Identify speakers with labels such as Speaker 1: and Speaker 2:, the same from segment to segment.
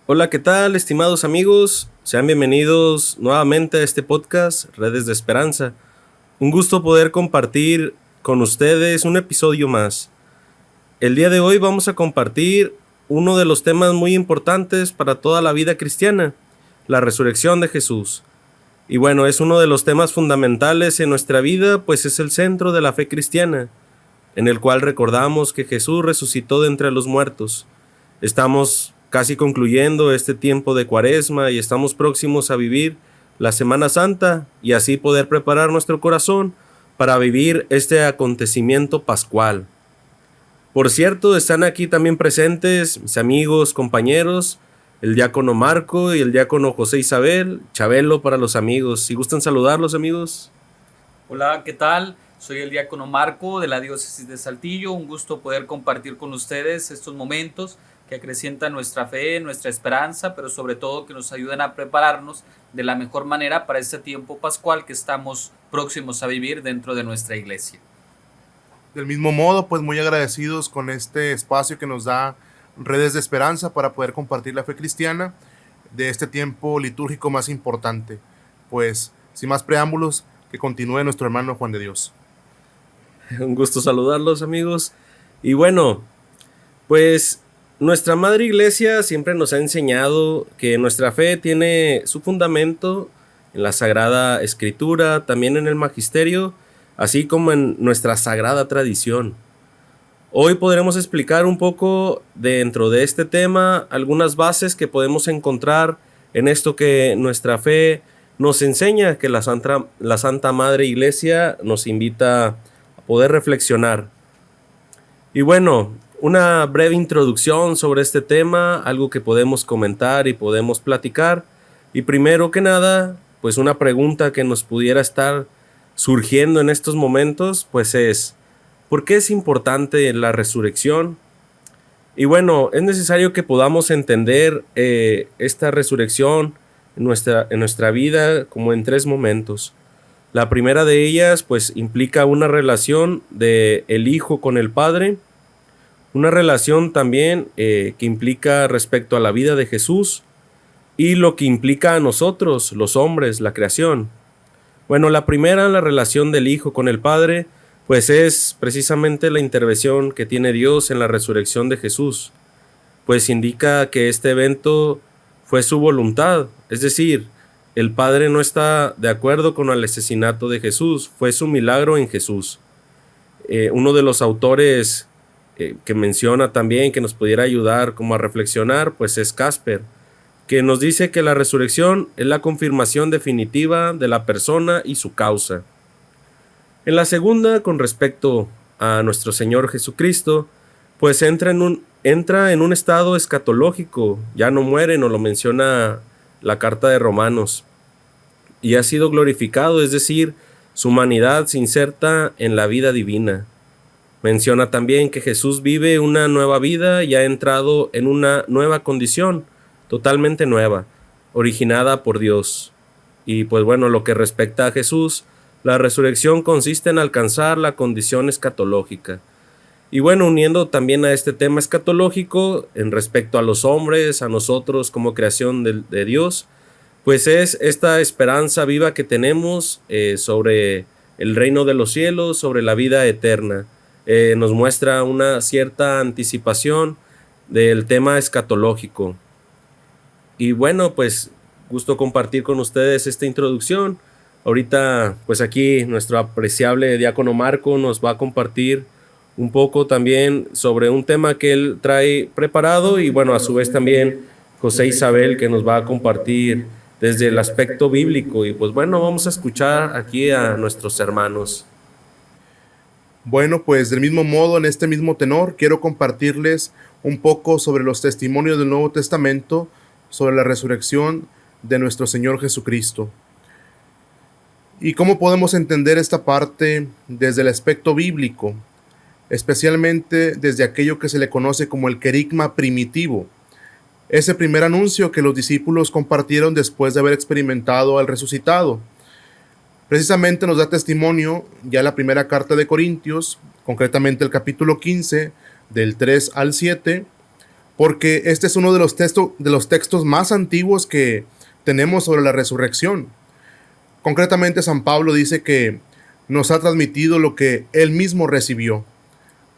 Speaker 1: Hola, ¿qué tal, estimados amigos? Sean bienvenidos nuevamente a este podcast, Redes de Esperanza. Un gusto poder compartir con ustedes un episodio más. El día de hoy vamos a compartir uno de los temas muy importantes para toda la vida cristiana, la resurrección de Jesús. Y bueno, es uno de los temas fundamentales en nuestra vida, pues es el centro de la fe cristiana, en el cual recordamos que Jesús resucitó de entre los muertos. Estamos casi concluyendo este tiempo de Cuaresma y estamos próximos a vivir la Semana Santa y así poder preparar nuestro corazón para vivir este acontecimiento pascual. Por cierto, están aquí también presentes mis amigos, compañeros, el diácono Marco y el diácono José Isabel, Chabelo para los amigos. Si gustan saludarlos, amigos.
Speaker 2: Hola, ¿qué tal? Soy el diácono Marco de la Diócesis de Saltillo. Un gusto poder compartir con ustedes estos momentos que acrecientan nuestra fe, nuestra esperanza, pero sobre todo que nos ayudan a prepararnos de la mejor manera para este tiempo pascual que estamos próximos a vivir dentro de nuestra iglesia.
Speaker 3: Del mismo modo, pues muy agradecidos con este espacio que nos da Redes de Esperanza para poder compartir la fe cristiana de este tiempo litúrgico más importante. Pues, sin más preámbulos, que continúe nuestro hermano Juan de Dios.
Speaker 1: Un gusto saludarlos, amigos. Y bueno, pues nuestra Madre Iglesia siempre nos ha enseñado que nuestra fe tiene su fundamento en la Sagrada Escritura, también en el Magisterio, así como en nuestra sagrada tradición. Hoy podremos explicar un poco dentro de este tema algunas bases que podemos encontrar en esto que nuestra fe nos enseña, que la Santa Madre Iglesia nos invita a poder reflexionar. Y bueno, una breve introducción sobre este tema, algo que podemos comentar y podemos platicar. Y primero que nada, pues una pregunta que nos pudiera estar surgiendo en estos momentos, pues es, ¿por qué es importante la resurrección? Y bueno, es necesario que podamos entender esta resurrección en nuestra vida como en tres momentos. La primera de ellas pues implica una relación de el Hijo con el Padre, una relación también que implica respecto a la vida de Jesús y lo que implica a nosotros, los hombres, la creación. Bueno, la primera, la relación del Hijo con el Padre, pues es precisamente la intervención que tiene Dios en la resurrección de Jesús, pues indica que este evento fue su voluntad, es decir, el Padre no está de acuerdo con el asesinato de Jesús, fue su milagro en Jesús. Uno de los autores que menciona también, que nos pudiera ayudar como a reflexionar, pues es Casper, que nos dice que la resurrección es la confirmación definitiva de la persona y su causa. En la segunda, con respecto a nuestro Señor Jesucristo, pues entra en un estado escatológico, ya no muere, nos lo menciona la carta de Romanos, y ha sido glorificado, es decir, su humanidad se inserta en la vida divina. Menciona también que Jesús vive una nueva vida y ha entrado en una nueva condición, totalmente nueva, originada por Dios. Y pues bueno, lo que respecta a Jesús, la resurrección consiste en alcanzar la condición escatológica. Y bueno, uniendo también a este tema escatológico, en respecto a los hombres, a nosotros como creación de Dios, pues es esta esperanza viva que tenemos sobre el reino de los cielos, sobre la vida eterna. Nos muestra una cierta anticipación del tema escatológico. Y bueno, pues gusto compartir con ustedes esta introducción. Ahorita, pues aquí nuestro apreciable diácono Marco nos va a compartir un poco también sobre un tema que él trae preparado y bueno, a su vez también José Isabel que nos va a compartir desde el aspecto bíblico. Y pues bueno, vamos a escuchar aquí a nuestros hermanos.
Speaker 3: Bueno, pues del mismo modo, en este mismo tenor, quiero compartirles un poco sobre los testimonios del Nuevo Testamento, sobre la resurrección de nuestro Señor Jesucristo. ¿Y cómo podemos entender esta parte desde el aspecto bíblico? Especialmente desde aquello que se le conoce como el querigma primitivo, ese primer anuncio que los discípulos compartieron después de haber experimentado al resucitado. Precisamente nos da testimonio ya la primera carta de Corintios, concretamente el capítulo 15, del 3 al 7, porque este es uno de los textos más antiguos que tenemos sobre la resurrección. Concretamente, San Pablo dice que nos ha transmitido lo que él mismo recibió.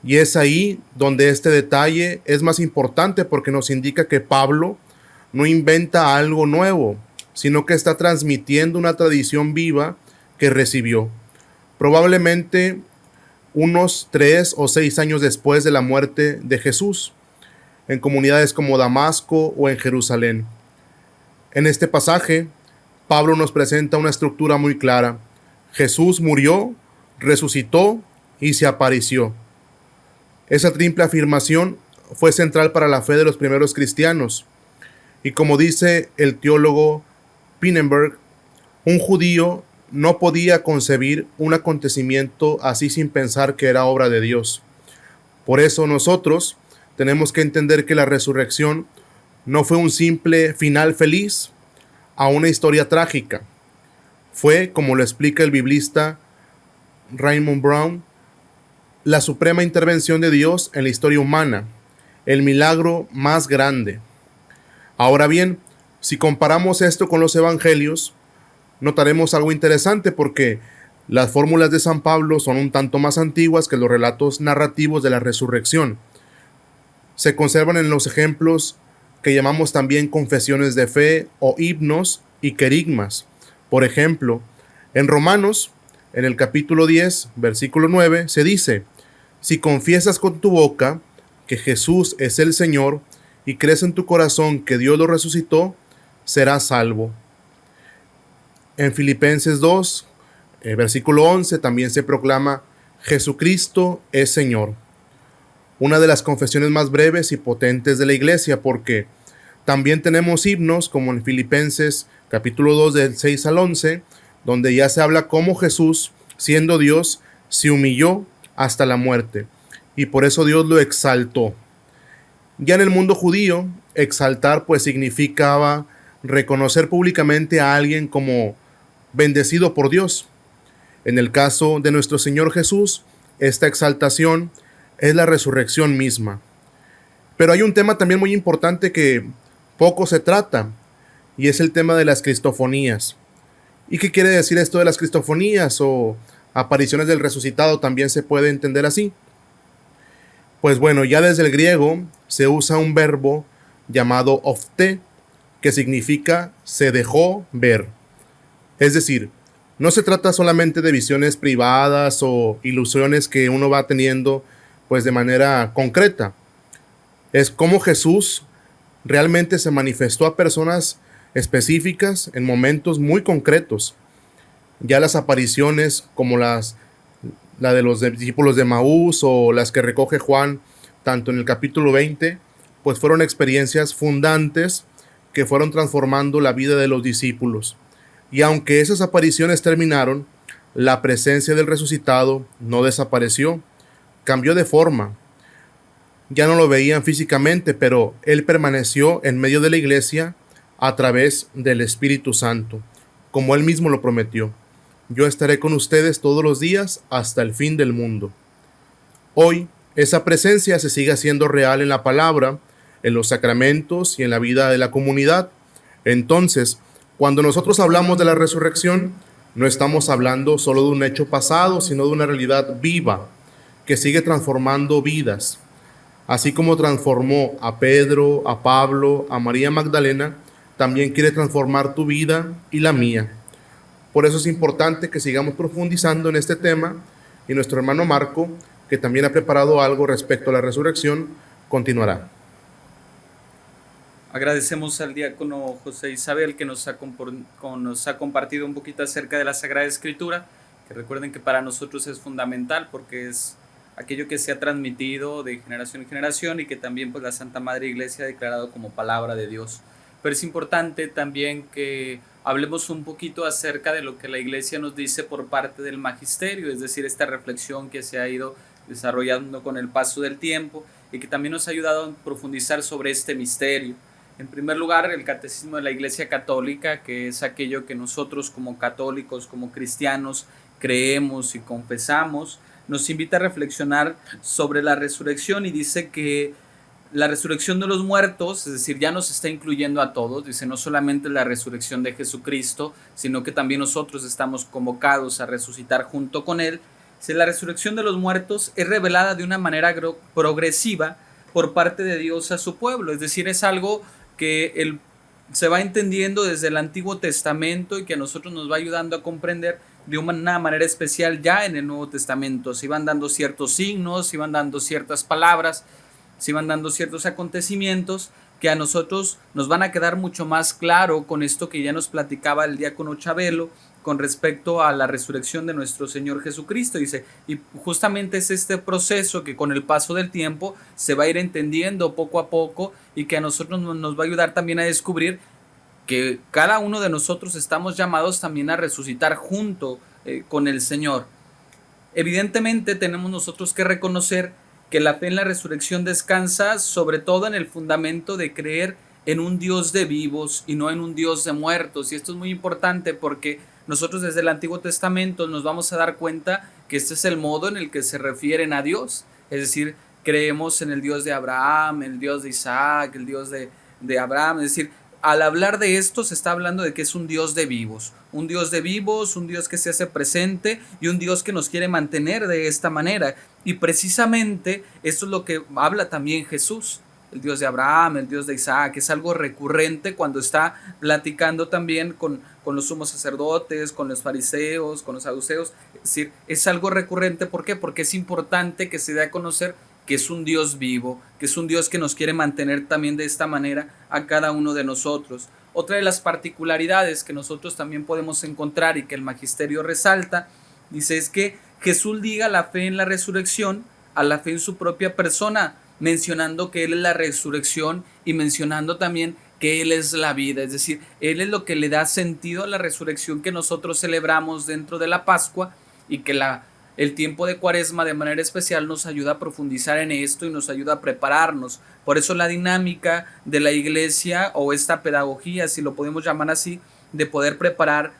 Speaker 3: Y es ahí donde este detalle es más importante, porque nos indica que Pablo no inventa algo nuevo, sino que está transmitiendo una tradición viva que recibió. Probablemente unos 3 o 6 años después de la muerte de Jesús, en comunidades como Damasco o en Jerusalén. En este pasaje, Pablo nos presenta una estructura muy clara. Jesús murió, resucitó y se apareció. Esa triple afirmación fue central para la fe de los primeros cristianos. Y como dice el teólogo Pinnenberg, un judío no podía concebir un acontecimiento así sin pensar que era obra de Dios. Por eso nosotros tenemos que entender que la resurrección no fue un simple final feliz a una historia trágica. Fue, como lo explica el biblista Raymond Brown, la suprema intervención de Dios en la historia humana, el milagro más grande. Ahora bien, si comparamos esto con los evangelios, notaremos algo interesante, porque las fórmulas de San Pablo son un tanto más antiguas que los relatos narrativos de la resurrección. Se conservan en los ejemplos que llamamos también confesiones de fe o himnos y querigmas. Por ejemplo, en Romanos, en el capítulo 10, versículo 9, se dice: si confiesas con tu boca que Jesús es el Señor y crees en tu corazón que Dios lo resucitó, serás salvo. En Filipenses 2, versículo 11, también se proclama: Jesucristo es Señor. Una de las confesiones más breves y potentes de la iglesia, porque también tenemos himnos como en Filipenses capítulo 2 del 6 al 11, donde ya se habla cómo Jesús, siendo Dios, se humilló hasta la muerte, y por eso Dios lo exaltó. Ya en el mundo judío, exaltar pues significaba reconocer públicamente a alguien como bendecido por Dios. En el caso de nuestro Señor Jesús, esta exaltación es la resurrección misma. Pero hay un tema también muy importante que poco se trata, y es el tema de las cristofonías. ¿Y qué quiere decir esto de las cristofonías o apariciones del resucitado? También se puede entender así. Pues bueno, ya desde el griego se usa un verbo llamado ofte, que significa se dejó ver. Es decir, no se trata solamente de visiones privadas o ilusiones que uno va teniendo pues de manera concreta. Es como Jesús realmente se manifestó a personas específicas en momentos muy concretos. Ya las apariciones como la de los discípulos de Maús o las que recoge Juan tanto en el capítulo 20, pues fueron experiencias fundantes que fueron transformando la vida de los discípulos. Y aunque esas apariciones terminaron, la presencia del resucitado no desapareció, cambió de forma. Ya no lo veían físicamente, pero él permaneció en medio de la iglesia a través del Espíritu Santo, como él mismo lo prometió. Yo estaré con ustedes todos los días hasta el fin del mundo. Hoy, esa presencia se sigue haciendo real en la palabra, en los sacramentos y en la vida de la comunidad. Entonces, cuando nosotros hablamos de la resurrección, no estamos hablando solo de un hecho pasado, sino de una realidad viva, que sigue transformando vidas. Así como transformó a Pedro, a Pablo, a María Magdalena, también quiere transformar tu vida y la mía. Por eso es importante que sigamos profundizando en este tema, y nuestro hermano Marco, que también ha preparado algo respecto a la resurrección, continuará.
Speaker 2: Agradecemos al diácono José Isabel que nos ha compartido un poquito acerca de la Sagrada Escritura, que recuerden que para nosotros es fundamental porque es aquello que se ha transmitido de generación en generación y que también pues la Santa Madre Iglesia ha declarado como palabra de Dios. Pero es importante también que hablemos un poquito acerca de lo que la Iglesia nos dice por parte del magisterio, es decir, esta reflexión que se ha ido desarrollando con el paso del tiempo y que también nos ha ayudado a profundizar sobre este misterio. En primer lugar, el Catecismo de la Iglesia Católica, que es aquello que nosotros como católicos, como cristianos, creemos y confesamos, nos invita a reflexionar sobre la resurrección y dice que la resurrección de los muertos, es decir, ya nos está incluyendo a todos, dice, no solamente la resurrección de Jesucristo, sino que también nosotros estamos convocados a resucitar junto con Él. Dice, la resurrección de los muertos es revelada de una manera progresiva por parte de Dios a su pueblo, es decir, es algo que se va entendiendo desde el Antiguo Testamento y que a nosotros nos va ayudando a comprender de una manera especial ya en el Nuevo Testamento. Se iban dando ciertos signos, se iban dando ciertas palabras, se iban dando ciertos acontecimientos que a nosotros nos van a quedar mucho más claro con esto que ya nos platicaba el diácono Chabelo con respecto a la resurrección de nuestro Señor Jesucristo. Dice, y justamente es este proceso que con el paso del tiempo se va a ir entendiendo poco a poco y que a nosotros nos va a ayudar también a descubrir que cada uno de nosotros estamos llamados también a resucitar junto con el Señor. Evidentemente tenemos nosotros que reconocer que la fe en la resurrección descansa sobre todo en el fundamento de creer en un Dios de vivos y no en un Dios de muertos. Y esto es muy importante porque nosotros desde el Antiguo Testamento nos vamos a dar cuenta que este es el modo en el que se refieren a Dios. Es decir, creemos en el Dios de Abraham, el Dios de Isaac, el Dios de Abraham. Es decir, al hablar de esto se está hablando de que es un Dios de vivos, un Dios de vivos, un Dios que se hace presente y un Dios que nos quiere mantener de esta manera. Y precisamente esto es lo que habla también Jesús, el Dios de Abraham, el Dios de Isaac. Es algo recurrente cuando está platicando también con los sumos sacerdotes, con los fariseos, con los saduceos. Es decir, es algo recurrente. ¿Por qué? Porque es importante que se dé a conocer que es un Dios vivo, que es un Dios que nos quiere mantener también de esta manera a cada uno de nosotros. Otra de las particularidades que nosotros también podemos encontrar y que el magisterio resalta, dice, es que Jesús liga la fe en la resurrección a la fe en su propia persona, mencionando que Él es la resurrección y mencionando también que Él es la vida, es decir, Él es lo que le da sentido a la resurrección que nosotros celebramos dentro de la Pascua y que el tiempo de Cuaresma de manera especial nos ayuda a profundizar en esto y nos ayuda a prepararnos. Por eso la dinámica de la iglesia o esta pedagogía, si lo podemos llamar así, de poder preparar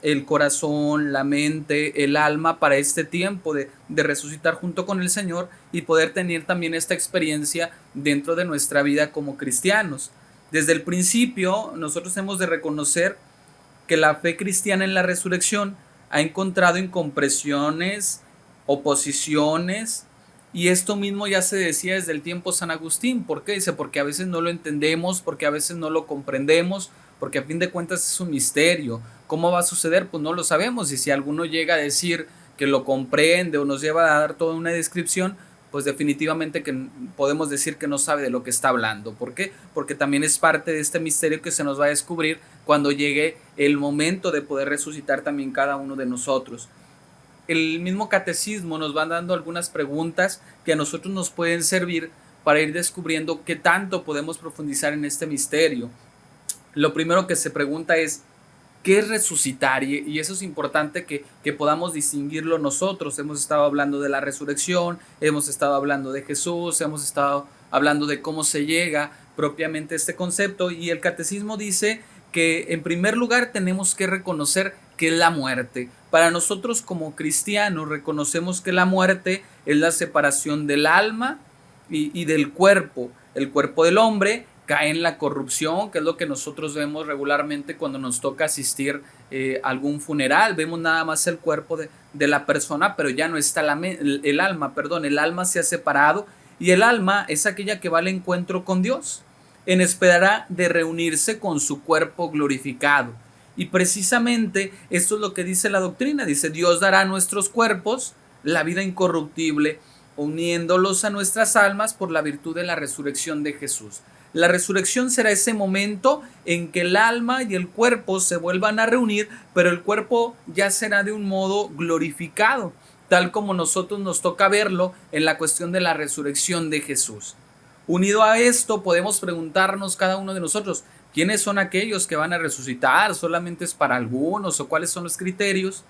Speaker 2: el corazón, la mente, el alma para este tiempo de resucitar junto con el Señor y poder tener también esta experiencia dentro de nuestra vida como cristianos. Desde el principio nosotros hemos de reconocer que la fe cristiana en la resurrección ha encontrado incompresiones, oposiciones, y esto mismo ya se decía desde el tiempo San Agustín. ¿Por qué? Dice, porque a veces no lo entendemos, porque a veces no lo comprendemos, porque a fin de cuentas es un misterio. ¿Cómo va a suceder? Pues no lo sabemos, y si alguno llega a decir que lo comprende o nos lleva a dar toda una descripción, pues definitivamente que podemos decir que no sabe de lo que está hablando. ¿Por qué? Porque también es parte de este misterio que se nos va a descubrir cuando llegue el momento de poder resucitar también cada uno de nosotros. El mismo catecismo nos va dando algunas preguntas que a nosotros nos pueden servir para ir descubriendo qué tanto podemos profundizar en este misterio. Lo primero que se pregunta es, ¿qué es resucitar? Y eso es importante que podamos distinguirlo nosotros. Hemos estado hablando de la resurrección, hemos estado hablando de Jesús, hemos estado hablando de cómo se llega propiamente a este concepto, y el catecismo dice que en primer lugar tenemos que reconocer que es la muerte. Para nosotros como cristianos reconocemos que la muerte es la separación del alma y del cuerpo. El cuerpo del hombre cae en la corrupción, que es lo que nosotros vemos regularmente cuando nos toca asistir a algún funeral. Vemos nada más el cuerpo de la persona, pero ya no está el alma, el alma se ha separado, y el alma es aquella que va al encuentro con Dios, en espera de reunirse con su cuerpo glorificado. Y precisamente esto es lo que dice la doctrina. Dice, Dios dará a nuestros cuerpos la vida incorruptible, uniéndolos a nuestras almas por la virtud de la resurrección de Jesús. La resurrección será ese momento en que el alma y el cuerpo se vuelvan a reunir, pero el cuerpo ya será de un modo glorificado, tal como nosotros nos toca verlo en la cuestión de la resurrección de Jesús. Unido a esto, podemos preguntarnos cada uno de nosotros, ¿quiénes son aquellos que van a resucitar? ¿Solamente es para algunos? ¿O cuáles son los criterios?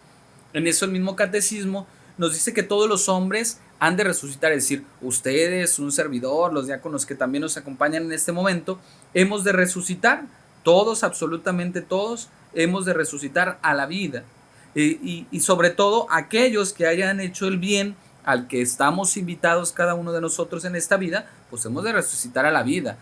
Speaker 2: En eso el mismo catecismo nos dice que todos los hombres han de resucitar, es decir, ustedes, un servidor, los diáconos que también nos acompañan en este momento, hemos de resucitar, todos, absolutamente todos, hemos de resucitar a la vida. Y sobre todo aquellos que hayan hecho el bien al que estamos invitados cada uno de nosotros en esta vida, pues hemos de resucitar a la vida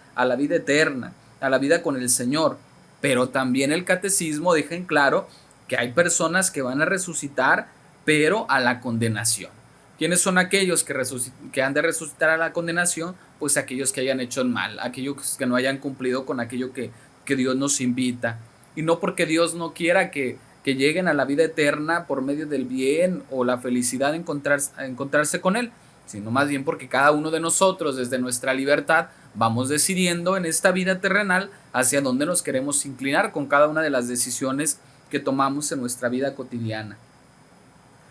Speaker 2: eterna, a la vida con el Señor. Pero también el catecismo deja en claro que hay personas que van a resucitar, pero a la condenación. ¿Quiénes son aquellos que han de resucitar a la condenación? Pues aquellos que hayan hecho el mal, aquellos que no hayan cumplido con aquello que Dios nos invita. Y no porque Dios no quiera que lleguen a la vida eterna por medio del bien o la felicidad de encontrarse con Él, sino más bien porque cada uno de nosotros, desde nuestra libertad, vamos decidiendo en esta vida terrenal hacia dónde nos queremos inclinar con cada una de las decisiones que tomamos en nuestra vida cotidiana.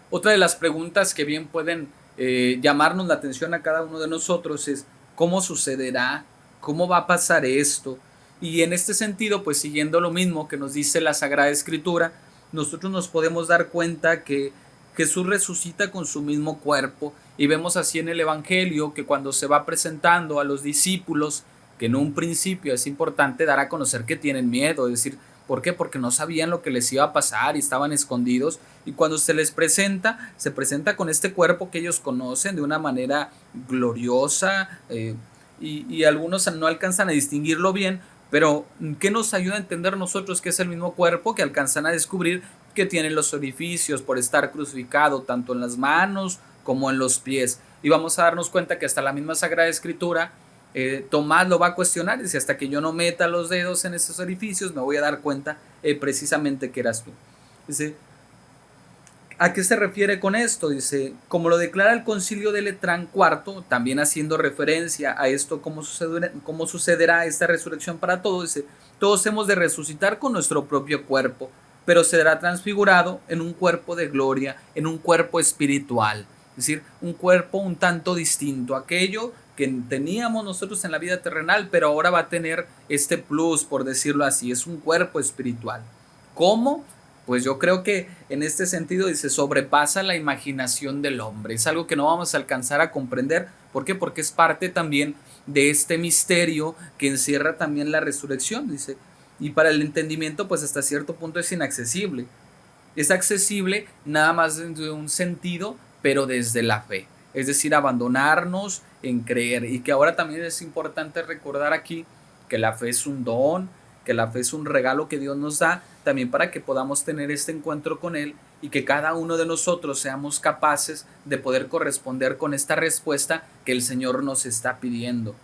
Speaker 2: Otra de las preguntas que bien pueden llamarnos la atención a cada uno de nosotros es ¿cómo sucederá? ¿Cómo va a pasar esto? Y en este sentido, pues siguiendo lo mismo que nos dice la Sagrada Escritura, nosotros nos podemos dar cuenta que Jesús resucita con su mismo cuerpo, y vemos así en el Evangelio que cuando se va presentando a los discípulos, que en un principio es importante dar a conocer que tienen miedo, es decir, ¿por qué? Porque no sabían lo que les iba a pasar y estaban escondidos, y cuando se les presenta, se presenta con este cuerpo que ellos conocen de una manera gloriosa, y algunos no alcanzan a distinguirlo bien, pero ¿qué nos ayuda a entender nosotros que es el mismo cuerpo? Que alcanzan a descubrir que tienen los orificios por estar crucificado tanto en las manos como en los pies. Y vamos a darnos cuenta que hasta la misma Sagrada Escritura, Tomás lo va a cuestionar, dice, hasta que yo no meta los dedos en esos orificios me voy a dar cuenta precisamente que eras tú. Dice, ¿a qué se refiere con esto? Dice, como lo declara el Concilio de Letrán IV, también haciendo referencia a esto, cómo sucederá esta resurrección para todos, dice, todos hemos de resucitar con nuestro propio cuerpo, pero será transfigurado en un cuerpo de gloria, en un cuerpo espiritual, es decir, un cuerpo un tanto distinto, aquello que teníamos nosotros en la vida terrenal, pero ahora va a tener este plus, por decirlo así, es un cuerpo espiritual. ¿Cómo? Pues yo creo que en este sentido dice, sobrepasa la imaginación del hombre. Es algo que no vamos a alcanzar a comprender. ¿Por qué? Porque es parte también de este misterio que encierra también la resurrección, dice. Y para el entendimiento, pues hasta cierto punto es inaccesible. Es accesible nada más desde un sentido, pero desde la fe. Es decir, abandonarnos en creer. Y que ahora también es importante recordar aquí que la fe es un don, que la fe es un regalo que Dios nos da, también para que podamos tener este encuentro con Él y que cada uno de nosotros seamos capaces de poder corresponder con esta respuesta que el Señor nos está pidiendo.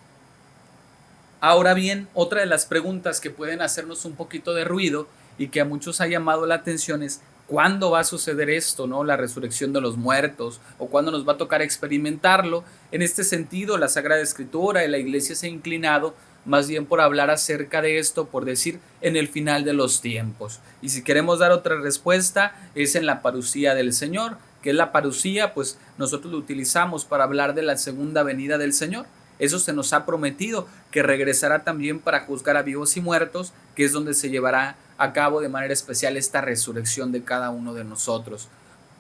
Speaker 2: Ahora bien, otra de las preguntas que pueden hacernos un poquito de ruido y que a muchos ha llamado la atención es ¿cuándo va a suceder esto, no? La resurrección de los muertos, o cuándo nos va a tocar experimentarlo. En este sentido, la Sagrada Escritura y la Iglesia se ha inclinado más bien por hablar acerca de esto, por decir en el final de los tiempos. Y si queremos dar otra respuesta, es en la parusía del Señor. ¿Qué es la parusía? Pues nosotros lo utilizamos para hablar de la segunda venida del Señor. Eso se nos ha prometido, que regresará también para juzgar a vivos y muertos, que es donde se llevará a cabo de manera especial esta resurrección de cada uno de nosotros.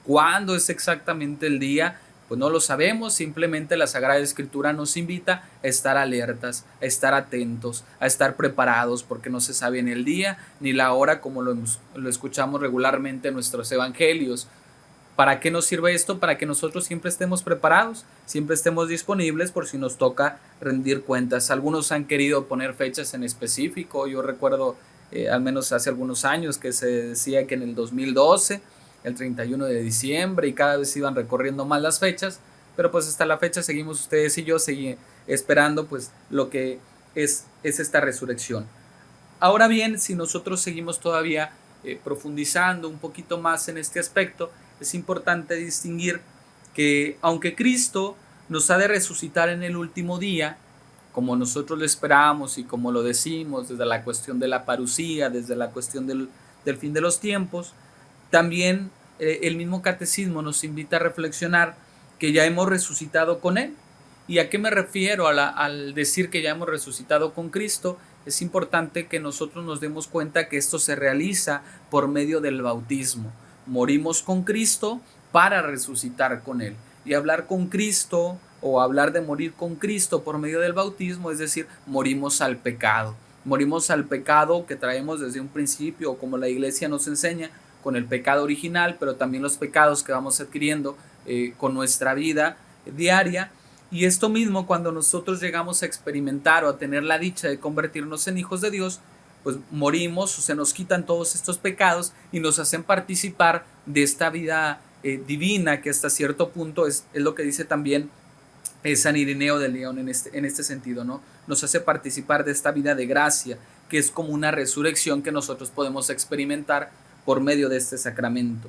Speaker 2: ¿Cuándo es exactamente el día? Pues no lo sabemos, simplemente la Sagrada Escritura nos invita a estar alertas, a estar atentos, a estar preparados, porque no se sabe ni el día ni la hora, como lo escuchamos regularmente en nuestros evangelios. ¿Para qué nos sirve esto? Para que nosotros siempre estemos preparados, siempre estemos disponibles por si nos toca rendir cuentas. Algunos han querido poner fechas en específico. Yo recuerdo, al menos hace algunos años, que se decía que en el 2012, el 31 de diciembre, y cada vez iban recorriendo más las fechas, pero pues hasta la fecha seguimos ustedes y yo esperando pues lo que es esta resurrección. Ahora bien, si nosotros seguimos todavía profundizando un poquito más en este aspecto, es importante distinguir que aunque Cristo nos ha de resucitar en el último día, como nosotros lo esperamos y como lo decimos desde la cuestión de la parusía, desde la cuestión del fin de los tiempos, también el mismo catecismo nos invita a reflexionar que ya hemos resucitado con Él. ¿Y a qué me refiero al decir que ya hemos resucitado con Cristo? Es importante que nosotros nos demos cuenta que esto se realiza por medio del bautismo. Morimos con Cristo para resucitar con Él. Y hablar con Cristo o hablar de morir con Cristo por medio del bautismo, es decir, morimos al pecado. Morimos al pecado que traemos desde un principio, como la Iglesia nos enseña, con el pecado original, pero también los pecados que vamos adquiriendo con nuestra vida diaria. Y esto mismo, cuando nosotros llegamos a experimentar o a tener la dicha de convertirnos en hijos de Dios, pues morimos o se nos quitan todos estos pecados y nos hacen participar de esta vida divina, que hasta cierto punto es lo que dice también San Irineo de León en este sentido, ¿no? Nos hace participar de esta vida de gracia, que es como una resurrección que nosotros podemos experimentar por medio de este sacramento.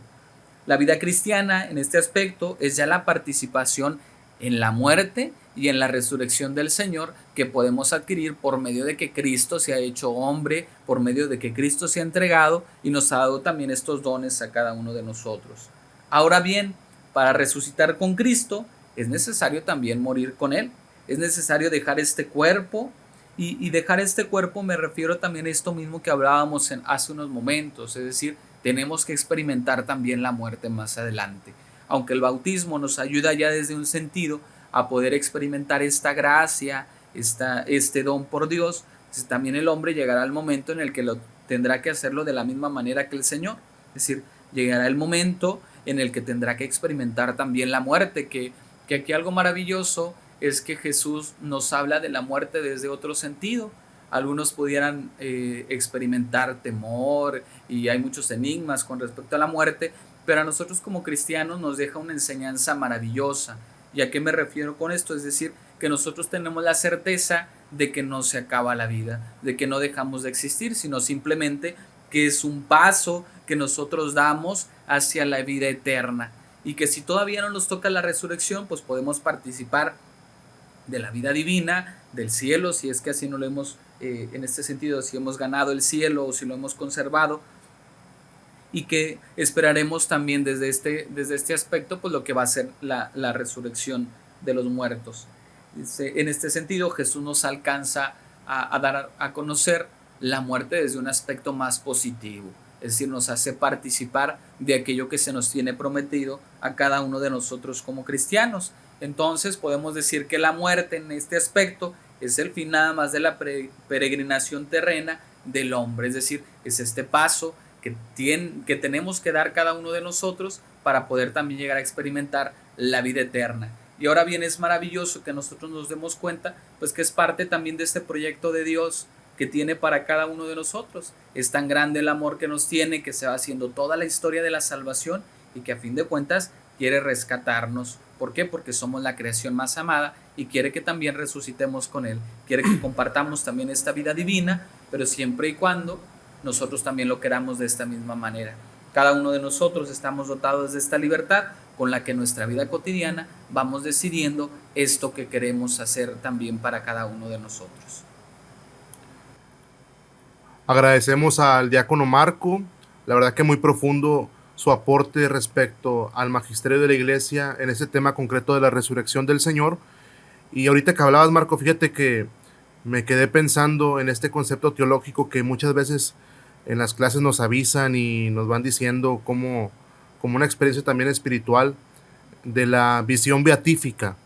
Speaker 2: La vida cristiana en este aspecto es ya la participación en la muerte y en la resurrección del Señor, que podemos adquirir por medio de que Cristo se ha hecho hombre, por medio de que Cristo se ha entregado y nos ha dado también estos dones a cada uno de nosotros. Ahora bien, para resucitar con Cristo es necesario también morir con Él. Es necesario dejar este cuerpo, y dejar este cuerpo me refiero también a esto mismo que hablábamos hace unos momentos, es decir, tenemos que experimentar también la muerte más adelante. Aunque el bautismo nos ayuda ya desde un sentido a poder experimentar esta gracia, este don por Dios, pues también el hombre llegará al momento en el que tendrá que hacerlo de la misma manera que el Señor. Es decir, llegará el momento en el que tendrá que experimentar también la muerte, que aquí algo maravilloso es que Jesús nos habla de la muerte desde otro sentido. Algunos pudieran experimentar temor y hay muchos enigmas con respecto a la muerte, pero a nosotros como cristianos nos deja una enseñanza maravillosa. ¿Y a qué me refiero con esto? Es decir, que nosotros tenemos la certeza de que no se acaba la vida, de que no dejamos de existir, sino simplemente que es un paso que nosotros damos hacia la vida eterna. Y que si todavía no nos toca la resurrección, pues podemos participar de la vida divina, del cielo, si es que así no lo hemos, en este sentido, si hemos ganado el cielo o si lo hemos conservado, y que esperaremos también desde este aspecto, pues lo que va a ser la resurrección de los muertos. En este sentido, Jesús nos alcanza a dar a conocer la muerte desde un aspecto más positivo, es decir, nos hace participar de aquello que se nos tiene prometido a cada uno de nosotros como cristianos. Entonces podemos decir que la muerte en este aspecto es el fin nada más de la peregrinación terrena del hombre, es decir, es este paso que tenemos que dar cada uno de nosotros para poder también llegar a experimentar la vida eterna. Y ahora bien, es maravilloso que nosotros nos demos cuenta pues que es parte también de este proyecto de Dios que tiene para cada uno de nosotros. Es tan grande el amor que nos tiene, que se va haciendo toda la historia de la salvación y que a fin de cuentas quiere rescatarnos. ¿Por qué? Porque somos la creación más amada y quiere que también resucitemos con Él. Quiere que compartamos también esta vida divina, pero siempre y cuando nosotros también lo queramos de esta misma manera. Cada uno de nosotros estamos dotados de esta libertad con la que en nuestra vida cotidiana vamos decidiendo esto que queremos hacer también para cada uno de nosotros.
Speaker 3: Agradecemos al diácono Marco, la verdad que muy profundo su aporte respecto al magisterio de la Iglesia en ese tema concreto de la resurrección del Señor. Y ahorita que hablabas, Marco, fíjate que me quedé pensando en este concepto teológico que muchas veces en las clases nos avisan y nos van diciendo como una experiencia también espiritual de la visión beatífica,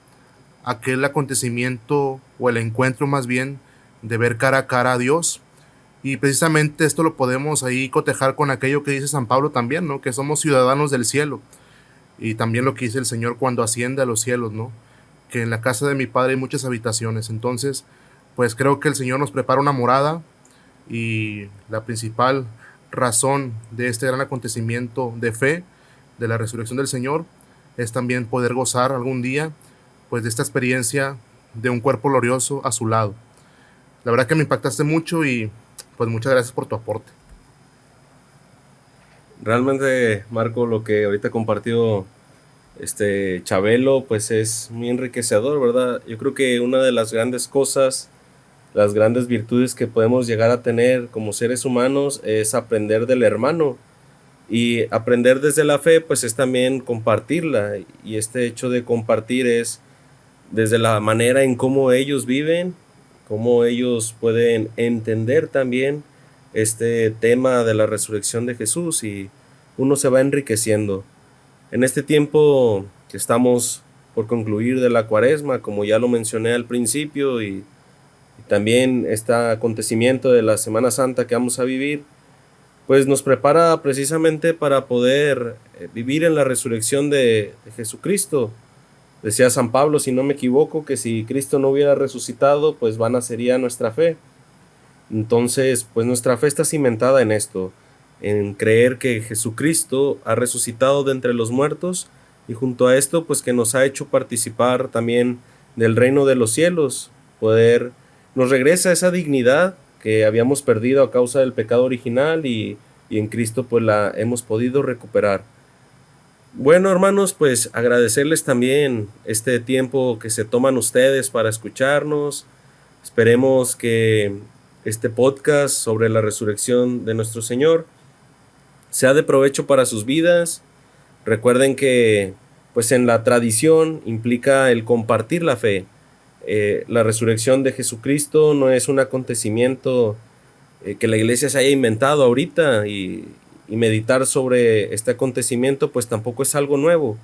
Speaker 3: aquel acontecimiento o el encuentro más bien de ver cara a cara a Dios. Y precisamente esto lo podemos ahí cotejar con aquello que dice San Pablo también, ¿no? Que somos ciudadanos del cielo. Y también lo que dice el Señor cuando asciende a los cielos, ¿no? Que en la casa de mi Padre hay muchas habitaciones. Entonces, pues creo que el Señor nos prepara una morada y la principal razón de este gran acontecimiento de fe, de la resurrección del Señor, es también poder gozar algún día, pues, de esta experiencia de un cuerpo glorioso a su lado. La verdad que me impactaste mucho y pues muchas gracias por tu aporte.
Speaker 1: Realmente, Marco, lo que ahorita compartió Chabelo, pues es muy enriquecedor, ¿verdad? Yo creo que una de las grandes cosas, las grandes virtudes que podemos llegar a tener como seres humanos es aprender del hermano. Y aprender desde la fe, pues es también compartirla. Y este hecho de compartir es desde la manera en cómo ellos viven, cómo ellos pueden entender también este tema de la resurrección de Jesús, y uno se va enriqueciendo. En este tiempo que estamos por concluir de la Cuaresma, como ya lo mencioné al principio, y también este acontecimiento de la Semana Santa que vamos a vivir, pues nos prepara precisamente para poder vivir en la resurrección de Jesucristo. Decía San Pablo, si no me equivoco, que si Cristo no hubiera resucitado, pues vana sería nuestra fe. Entonces, pues nuestra fe está cimentada en esto, en creer que Jesucristo ha resucitado de entre los muertos, y junto a esto, pues que nos ha hecho participar también del reino de los cielos, nos regresa esa dignidad que habíamos perdido a causa del pecado original, y en Cristo pues la hemos podido recuperar. Bueno, hermanos, pues agradecerles también este tiempo que se toman ustedes para escucharnos. Esperemos que este podcast sobre la resurrección de nuestro Señor sea de provecho para sus vidas. Recuerden que pues en la tradición implica el compartir la fe. La resurrección de Jesucristo no es un acontecimiento que la iglesia se haya inventado ahorita, y meditar sobre este acontecimiento pues tampoco es algo nuevo.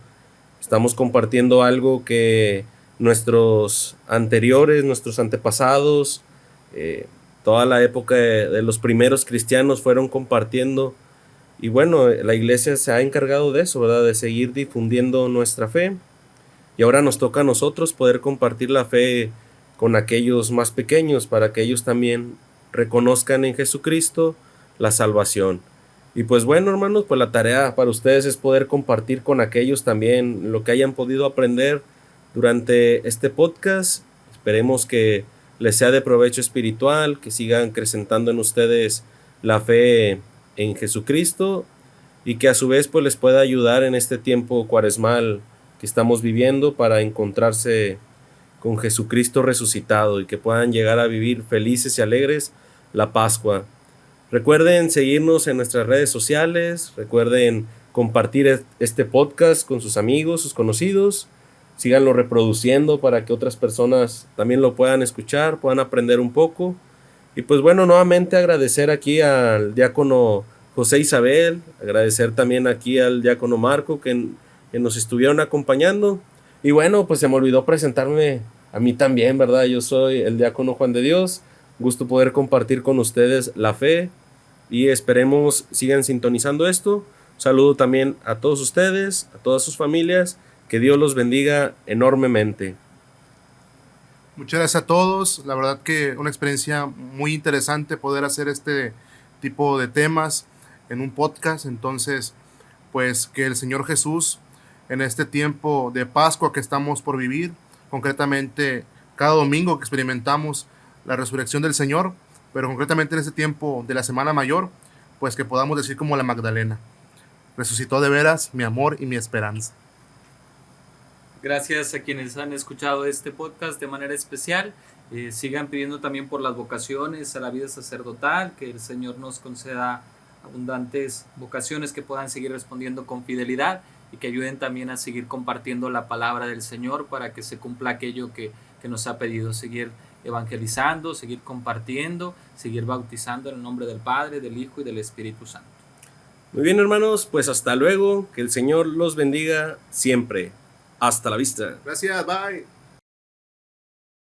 Speaker 1: Estamos compartiendo algo que nuestros anteriores, nuestros antepasados, toda la época de los primeros cristianos fueron compartiendo. Y bueno, la iglesia se ha encargado de eso, ¿verdad? De seguir difundiendo nuestra fe. Y ahora nos toca a nosotros poder compartir la fe con aquellos más pequeños, para que ellos también reconozcan en Jesucristo la salvación. Y pues bueno, hermanos, pues la tarea para ustedes es poder compartir con aquellos también lo que hayan podido aprender durante este podcast. Esperemos que les sea de provecho espiritual, que sigan acrecentando en ustedes la fe en Jesucristo, y que a su vez pues les pueda ayudar en este tiempo cuaresmal que estamos viviendo, para encontrarse con Jesucristo resucitado, y que puedan llegar a vivir felices y alegres la Pascua. Recuerden seguirnos en nuestras redes sociales, recuerden compartir este podcast con sus amigos, sus conocidos, síganlo reproduciendo para que otras personas también lo puedan escuchar, puedan aprender un poco. Y pues bueno, nuevamente agradecer aquí al diácono José Isabel, agradecer también aquí al diácono Marco que nos estuvieron acompañando. Y bueno, pues se me olvidó presentarme a mí también, ¿verdad? Yo soy el diácono Juan de Dios. Gusto poder compartir con ustedes la fe, y esperemos sigan sintonizando esto. Saludo también a todos ustedes, a todas sus familias. Que Dios los bendiga enormemente.
Speaker 3: Muchas gracias a todos. La verdad que una experiencia muy interesante poder hacer este tipo de temas en un podcast. Entonces, pues que el Señor Jesús, en este tiempo de Pascua que estamos por vivir, concretamente cada domingo que experimentamos la resurrección del Señor, pero concretamente en este tiempo de la Semana Mayor, pues que podamos decir como la Magdalena: resucitó de veras mi amor y mi esperanza.
Speaker 2: Gracias a quienes han escuchado este podcast de manera especial. Sigan pidiendo también por las vocaciones a la vida sacerdotal, que el Señor nos conceda abundantes vocaciones que puedan seguir respondiendo con fidelidad, y que ayuden también a seguir compartiendo la palabra del Señor para que se cumpla aquello que nos ha pedido: seguir evangelizando, seguir compartiendo, seguir bautizando en el nombre del Padre, del Hijo y del Espíritu Santo.
Speaker 1: Muy bien, hermanos, pues hasta luego, que el Señor los bendiga siempre. Hasta la vista.
Speaker 3: Gracias, bye.